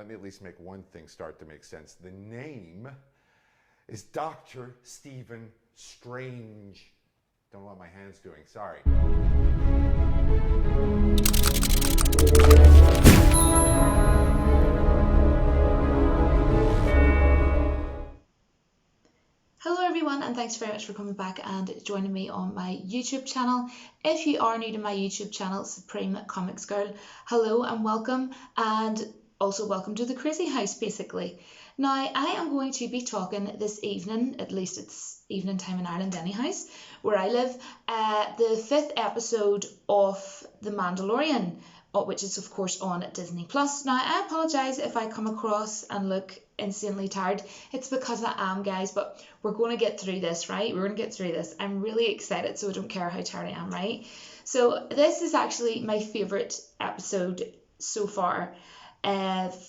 let me at least make one thing start to make sense. The name is Dr. Stephen Strange. Don't know what my hand's doing, sorry. Hello everyone, and thanks very much for coming back and joining me on my YouTube channel. If you are new to my YouTube channel, Supreme Comics Girl, hello and welcome, and also welcome to the crazy house basically. Now I am going to be talking this evening, at least it's evening time in Ireland anyhow, where I live, the 5th episode of The Mandalorian, which is of course on Disney+. Now I apologise if I come across and look insanely tired. It's because I am, guys, but we're going to get through this, right? We're going to get through this. I'm really excited, so I don't care how tired I am, right? So this is actually my favourite episode so far,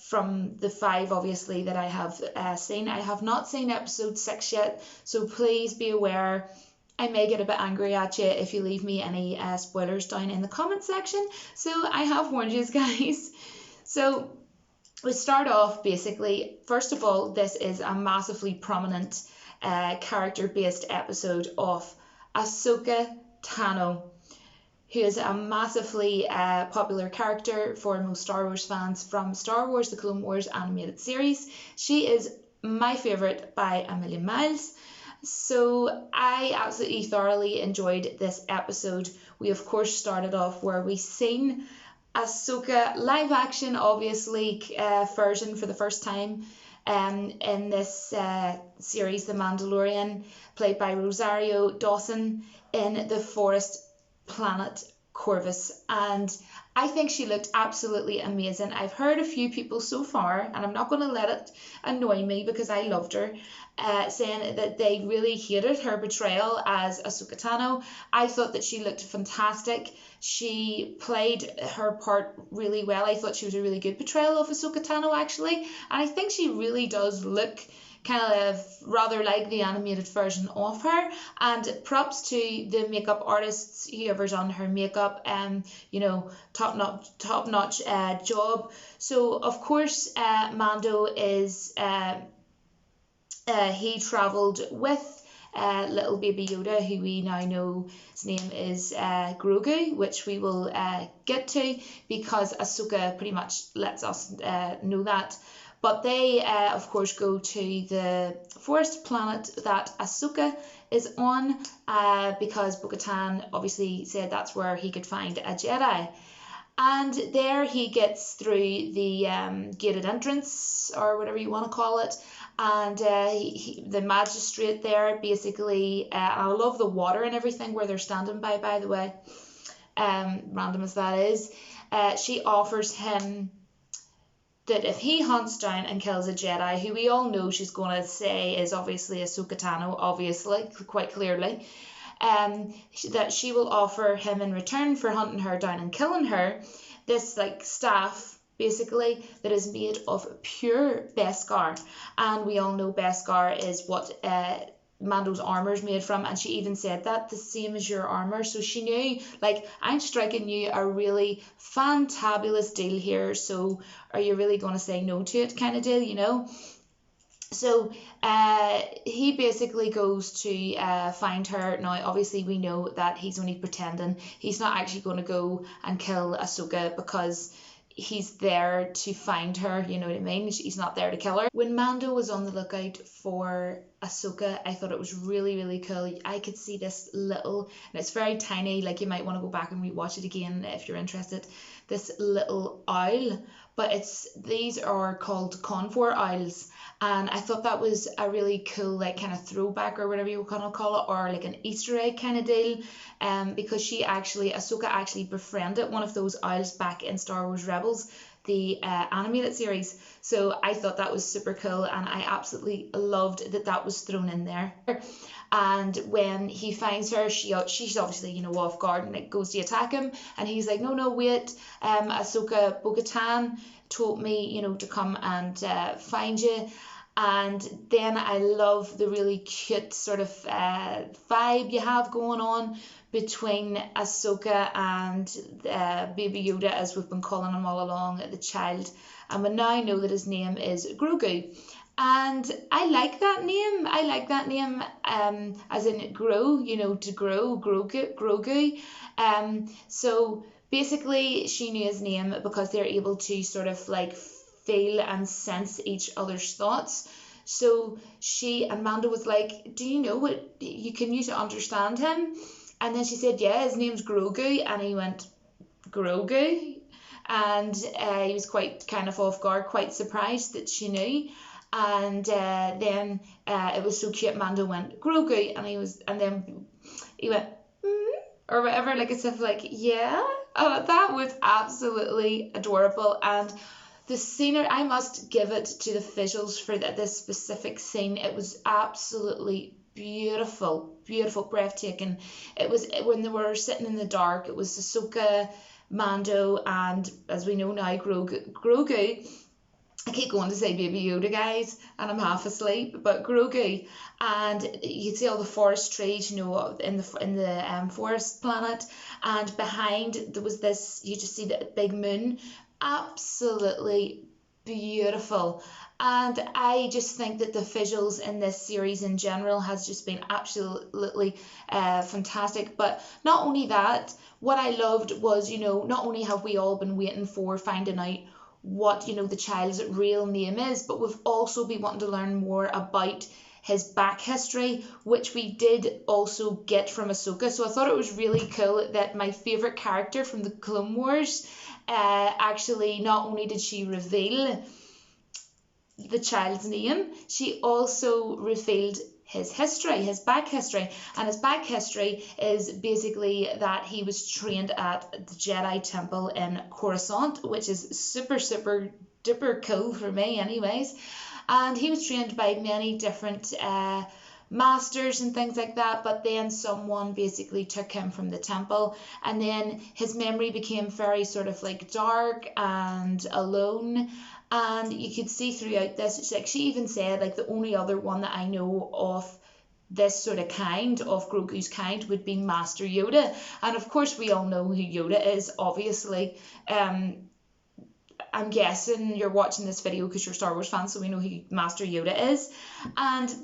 from the 5 obviously that I have seen. I have not seen episode 6 yet, so please be aware I may get a bit angry at you if you leave me any spoilers down in the comment section. So I have warned you guys. So we start off basically, first of all, this is a massively prominent character-based episode of Ahsoka Tano, who is a massively popular character for most Star Wars fans from Star Wars, the Clone Wars animated series. She is my favourite by a million miles. So I absolutely thoroughly enjoyed this episode. We of course started off where we seen Ahsoka live action, obviously, version for the first time in this series, The Mandalorian, played by Rosario Dawson, in the forest planet Corvus, and I think she looked absolutely amazing. I've heard a few people so far, and I'm not going to let it annoy me because I loved her, saying that they really hated her portrayal as Ahsoka Tano. I thought that she looked fantastic. She played her part really well. I thought she was a really good portrayal of Ahsoka Tano, actually, and I think she really does look kind of rather like the animated version of her, and props to the makeup artists, whoever's on her makeup, you know, top notch job. So of course Mando is he travelled with little baby Yoda, who we now know his name is Grogu, which we will get to because Ahsoka pretty much lets us know that. But they, of course, go to the forest planet that Ahsoka is on, because Bo-Katan obviously said that's where he could find a Jedi. And there he gets through the gated entrance, or whatever you want to call it, and the magistrate there basically, and I love the water and everything where they're standing by the way, random as that is, she offers him that if he hunts down and kills a Jedi, who we all know she's going to say is obviously Ahsoka Tano, obviously, quite clearly, that she will offer him in return for hunting her down and killing her, this like staff, basically, that is made of pure Beskar. And we all know Beskar is what Mando's armor is made from, and she even said that, the same as your armor. So she knew, like, I'm striking you a really fantabulous deal here, so are you really going to say no to it, kind of deal, you know? So he basically goes to find her. Now obviously we know that he's only pretending. He's not actually going to go and kill Ahsoka because he's there to find her, you know what I mean? He's not there to kill her. When Mando was on the lookout for Ahsoka, I thought it was really, really cool. I could see this little, and it's very tiny, like you might want to go back and rewatch it again if you're interested, this little owl, but these are called convor owls, and I thought that was a really cool, like, kind of throwback or whatever you want to call it, or like an Easter egg kind of deal, because Ahsoka actually befriended one of those owls back in Star Wars Rebels, the animated series. So I thought that was super cool, and I absolutely loved that was thrown in there. And when he finds her, she's obviously, you know, off guard and it goes to attack him, and he's like, no, wait, Ahsoka, Bo-Katan told me, you know, to come and find you. And then I love the really cute sort of vibe you have going on between Ahsoka and Baby Yoda, as we've been calling him all along, the child. And we now know that his name is Grogu. And I like that name. I like that name, as in grow, to grow, Grogu. So basically, she knew his name because they're able to sort of like feel and sense each other's thoughts. So she and Mando was like, "Do you know what you can use to understand him?" And then she said, "Yeah, his name's Grogu," and he went, "Grogu," and he was quite kind of off guard, quite surprised that she knew. And then it was so cute. Mando went, "Grogu," and then he went, or whatever, like as if like, yeah. That was absolutely adorable. And the scenery, I must give it to the visuals for this specific scene. It was absolutely beautiful, beautiful, breathtaking. It was when they were sitting in the dark. It was Ahsoka, Mando, and as we know now, Grogu. I keep going to say Baby Yoda, guys, and I'm half asleep. But Grogu, and you can see all the forest trees, in the forest planet, and behind there was this. You just see the big moon, absolutely beautiful. And I just think that the visuals in this series in general has just been absolutely fantastic. But not only that, what I loved was, not only have we all been waiting for finding out what the child's real name is, but we've also been wanting to learn more about his back history, which we did also get from Ahsoka. So I thought it was really cool that my favorite character from the Clone Wars, actually not only did she reveal the child's name, she also revealed his history, his back history. And his back history is basically that he was trained at the Jedi Temple in Coruscant, which is super, super duper cool for me anyways. And he was trained by many different masters and things like that, but then someone basically took him from the temple, and then his memory became very sort of like dark and alone. And you could see throughout this, it's like she even said, like, the only other one that I know of this sort of kind, of Grogu's kind, would be Master Yoda. And of course we all know who Yoda is, obviously. I'm guessing you're watching this video because you're Star Wars fans, so we know who Master Yoda is. And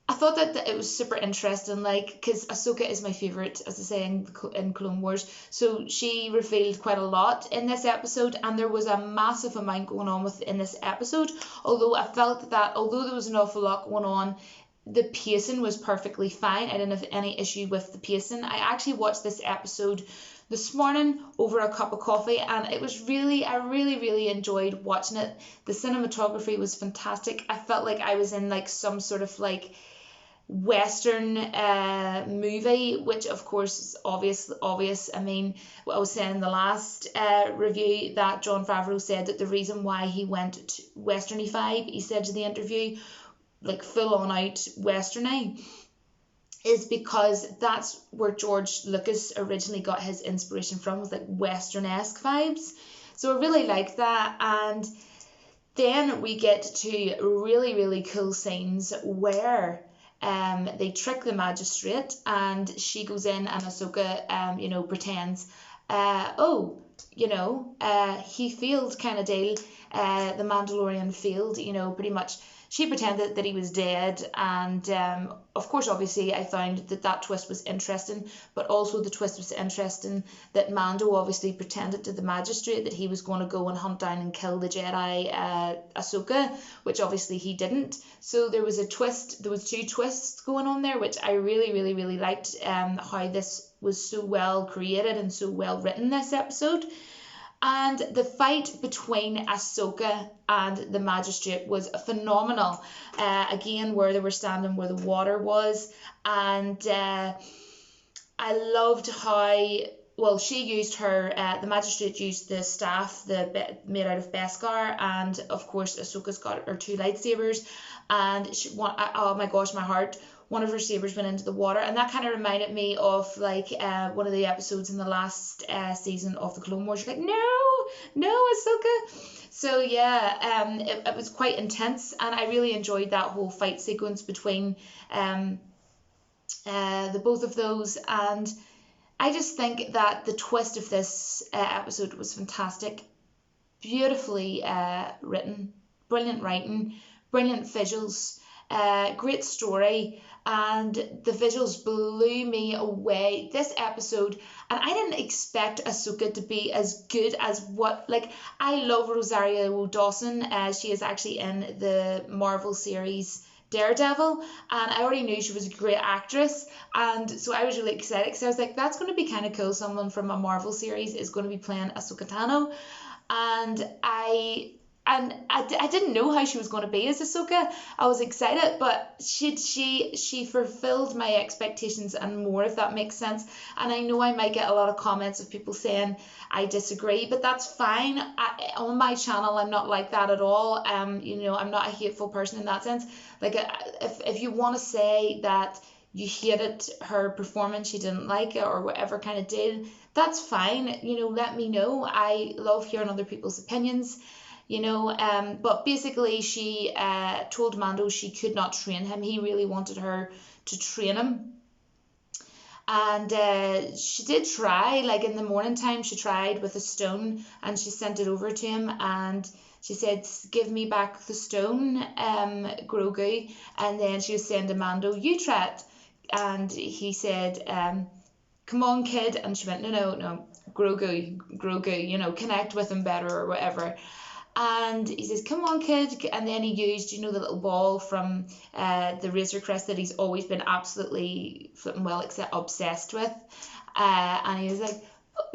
I thought that it was super interesting, like, because Ahsoka is my favourite, as I say, in Clone Wars. So she revealed quite a lot in this episode, and there was a massive amount going on in this episode. Although I felt that although there was an awful lot going on, the pacing was perfectly fine. I didn't have any issue with the pacing. I actually watched this episode this morning over a cup of coffee, and I really enjoyed watching it. The cinematography was fantastic. I felt like I was in like some sort of like Western movie, which of course is obvious. I mean, what I was saying in the last review, that Jon Favreau said that the reason why he went to Westerny vibe, he said to the interview, like full on out Westerny, is because that's where George Lucas originally got his inspiration from, was like Western-esque vibes. So I really like that. And then we get to really cool scenes where they trick the magistrate, and she goes in, and Ahsoka pretends he failed kind of deal. The Mandalorian failed, pretty much. She pretended that he was dead, and of course, obviously, I found that twist was interesting, but also the twist was interesting that Mando obviously pretended to the magistrate that he was going to go and hunt down and kill the Jedi Ahsoka, which obviously he didn't. So there was a twist, there was two twists going on there, which I really liked, how this was so well created and so well written, this episode. And the fight between Ahsoka and the magistrate was phenomenal. Again, where they were standing where the water was. And I loved how, well, she used the magistrate used the staff made out of Beskar. And of course, Ahsoka's got her two lightsabers. And oh my gosh, my heart. One of her sabers went into the water, and that kind of reminded me of like one of the episodes in the last season of the Clone Wars. You're like, no, Ahsoka. So yeah, it was quite intense, and I really enjoyed that whole fight sequence between the both of those. And I just think that the twist of this episode was fantastic, beautifully written, brilliant writing, brilliant visuals, great story, and the visuals blew me away this episode. And I didn't expect Ahsoka to be as good as what, like, I love Rosario Dawson. She is actually in the Marvel series Daredevil, and I already knew she was a great actress, and so I was really excited because I was like, that's going to be kind of cool. Someone from a Marvel series is going to be playing Ahsoka Tano, and I didn't know how she was going to be as Ahsoka. I was excited, but she fulfilled my expectations and more, if that makes sense. And I know I might get a lot of comments of people saying I disagree, but that's fine. On my channel, I'm not like that at all. I'm not a hateful person in that sense. Like, if you want to say that you hated her performance, you didn't like it, or whatever kind of did, that's fine. Let me know. I love hearing other people's opinions. But basically she told Mando she could not train him. He really wanted her to train him. And she did try, like in the morning time, she tried with a stone and she sent it over to him, and she said, give me back the stone, Grogu. And then she was saying to Mando, you try it. And he said, come on, kid. And she went, no, Grogu, connect with him better or whatever. And he says, come on, kid. And then he used, the little ball from the Razor Crest that he's always been absolutely flipping well obsessed with. And he was like,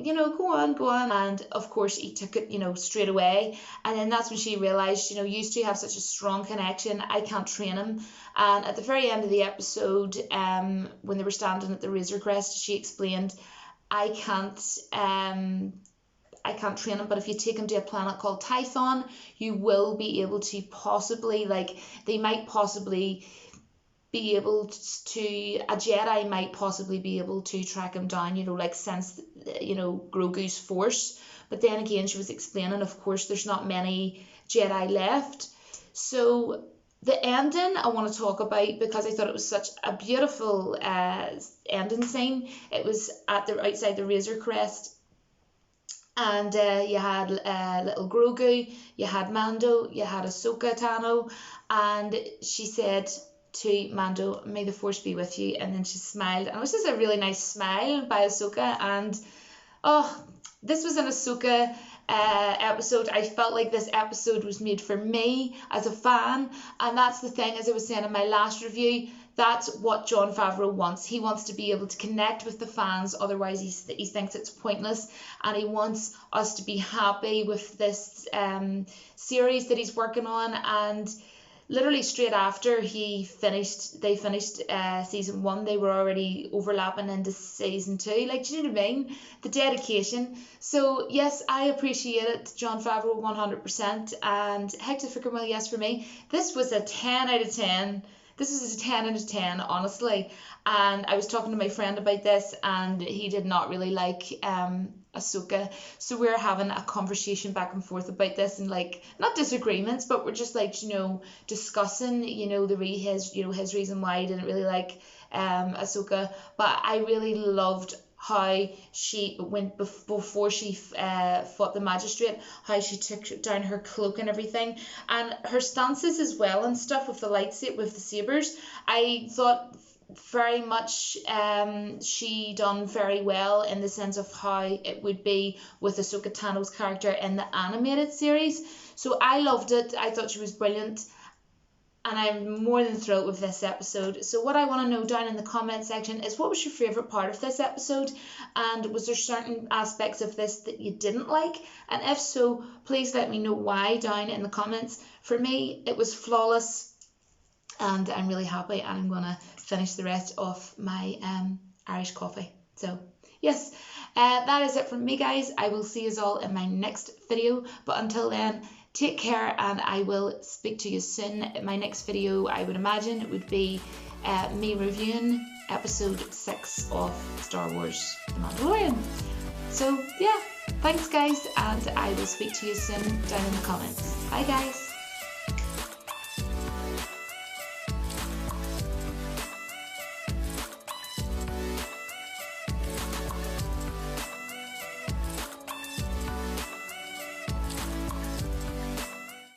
go on. And of course, he took it, straight away. And then that's when she realized, used to have such a strong connection. I can't train him. And at the very end of the episode, when they were standing at the Razor Crest, she explained, I can't train him, but if you take him to a planet called Tython, you will be able to possibly, they might possibly be able to, a Jedi might possibly be able to track him down, sense, Grogu's force. But then again, she was explaining, of course, there's not many Jedi left. So the ending I want to talk about, because I thought it was such a beautiful ending scene. It was outside the Razor Crest. And you had little Grogu, you had Mando, you had Ahsoka Tano, and she said to Mando, may the force be with you, and then she smiled, and it was just a really nice smile by Ahsoka. And this was an Ahsoka episode. I felt like this episode was made for me as a fan, and that's the thing, as I was saying in my last review, that's what Jon Favreau wants. He wants to be able to connect with the fans, otherwise he thinks it's pointless, and he wants us to be happy with this series that he's working on. And literally straight after they finished season 1, they were already overlapping into season 2. Like, do you know what I mean? The dedication. So yes, I appreciate it, Jon Favreau, 100%. And Hector Fickermill, yes, for me, this was a 10 out of 10. This was a 10 out of 10, honestly. And I was talking to my friend about this, and he did not really like Ahsoka. So we're having a conversation back and forth about this, and not disagreements, but we're just discussing, his reason why he didn't really like Ahsoka. But I really loved how she went before she fought the magistrate, how she took down her cloak and everything, and her stances as well and stuff with the sabers. I thought very much she done very well in the sense of how it would be with Ahsoka Tano's character in the animated series. So I loved it. I thought she was brilliant. And I'm more than thrilled with this episode. So what I want to know down in the comment section is, what was your favourite part of this episode? And was there certain aspects of this that you didn't like? And if so, please let me know why down in the comments. For me, it was flawless. And I'm really happy. And I'm going to finish the rest of my Irish coffee. So yes, that is it from me, guys. I will see you all in my next video. But until then, take care, and I will speak to you soon. My next video, I would imagine, it would be me reviewing episode 6 of Star Wars The Mandalorian. So yeah, Thanks guys, and I will speak to you soon down in the comments. Bye guys.